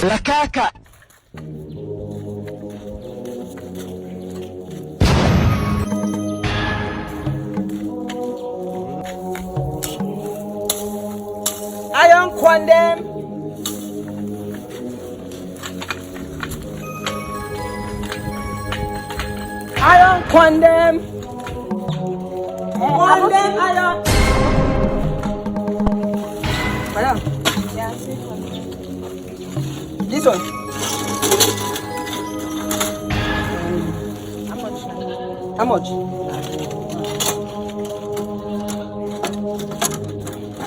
La caca. I don't condemn. I don't condemn. Condemn. I don't. Madam. Yeah, I see. This one. How much? How much?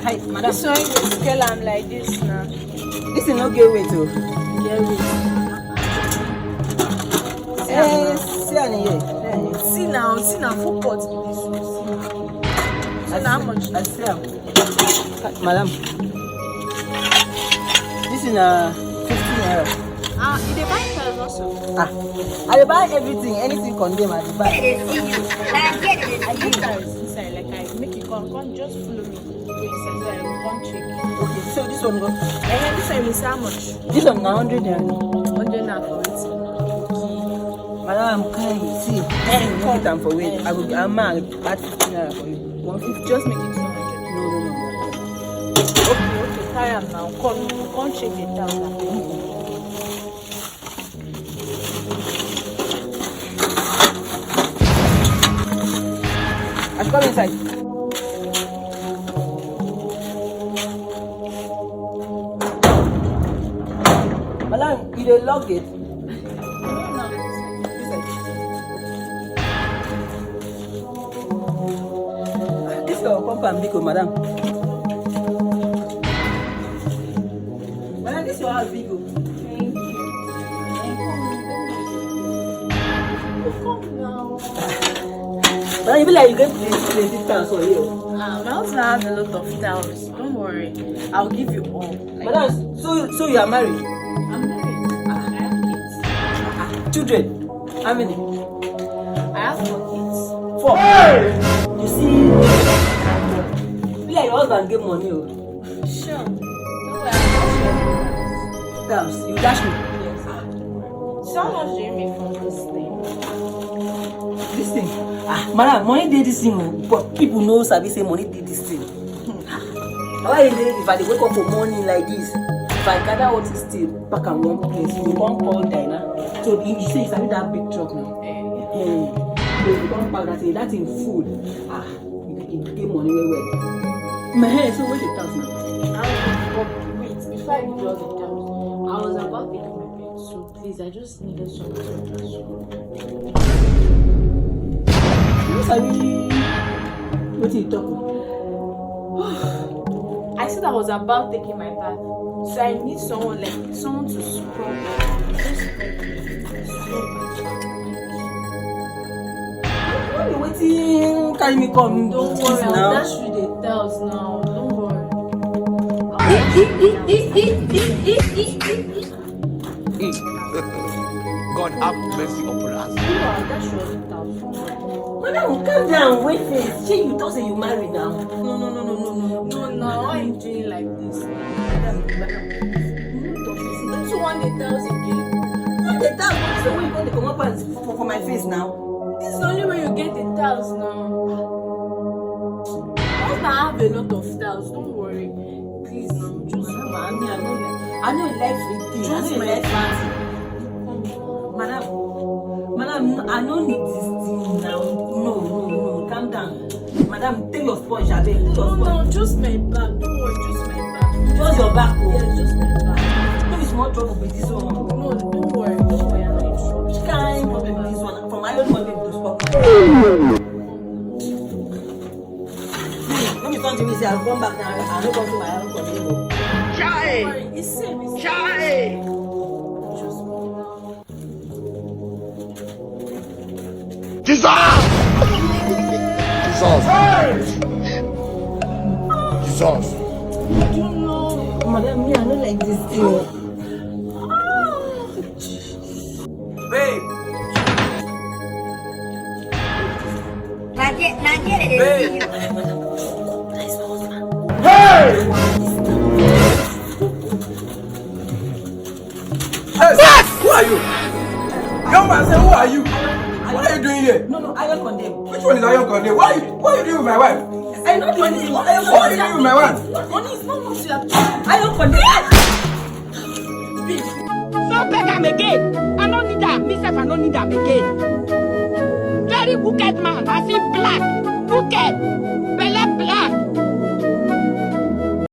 Hi, madam. This one you scale am like this now. This is not get weight too. Get it. See here. See now, full pot be this. See now how much? I see am. Madam. This is 15 naira. You dey buy tiles also? I dey buy everything, anything condemn I dey buy. I get tiles inside, like I make it come just follow me. Wait, so I will come check. Okay, so this one go. This one is how much? This one na 100 naira. 100 naira for it. Madam, kind, see, make it am for weight. I'm mad at 15 naira for you. 150. Just make it 200. No. Okay, carry am now. Come check the tiles. I should come inside. Madam, you dey lock it. This your compound big, madam. Madam, this your house big. Thank you. Come now. Madam, you be like you get plenty times for you. My husband has a lot of tiles. Don't worry. I'll give you all. Madam, so you are married? I'm married. I have kids. Children? How many? I have 4 kids. 4. You see, be like your husband get money. Sure. Don't worry. Times, you dash me. Yes. So how much do you make from this thing? This thing. Madam, money dey this thing, but people know sabi say money dey this thing. Why is it if I dey wake up for morning like this, if I gather all this thing back at one place, you come call Dinah. So you say you sabi that big truck now. So you come pack that thing full. You get money well. My hair, so where the tax now? Wait, before I give you all the tiles, I was about taking my bed. So please, I just needed some time. You sabi wetin you talk. I said I was about taking my bath, so I need someone to scrub. Wetin carry me come? Don't worry, I'll now. dash you the tiles now. Don't worry. God have mercy upon us. I'll dash you all the tiles. Madam, calm down, wait first. Shey you talk say you married now. No. No, why are you doing like this? Don't you want the tiles again? Not the time, so when you come to come up and for my face now. This is the only way you get the tiles now. Once I have a lot of tiles, don't worry. Please now, just I know you like free things. I know you like fancy. Madam, I don't need this thing now. No, calm down. Madam, take your sponge, I beg. No, just my back. Don't worry, just my back. Just your back, oh. Yeah, just my back. Maybe small trouble with this one. No, don't worry, I'm not in trouble. Which kind problem with this one? From my own money to stop. Let me come to me say I'll come back now. I'll not come to my own community. Don't worry, it's safe. Jesus! Madam, me, I don't like this thing. Babe! Babe! Hey! who are you? What are you doing here? No, I don't condemn. Which one is Ayon Conde? What are you doing with my wife? I don't condemn. What are you doing with my wife? Money is not what you are. I don't condemn. So beg am again. I don't need that. Myself, I don't need that again. Very wicked man. I see black. Wicked. Belle black.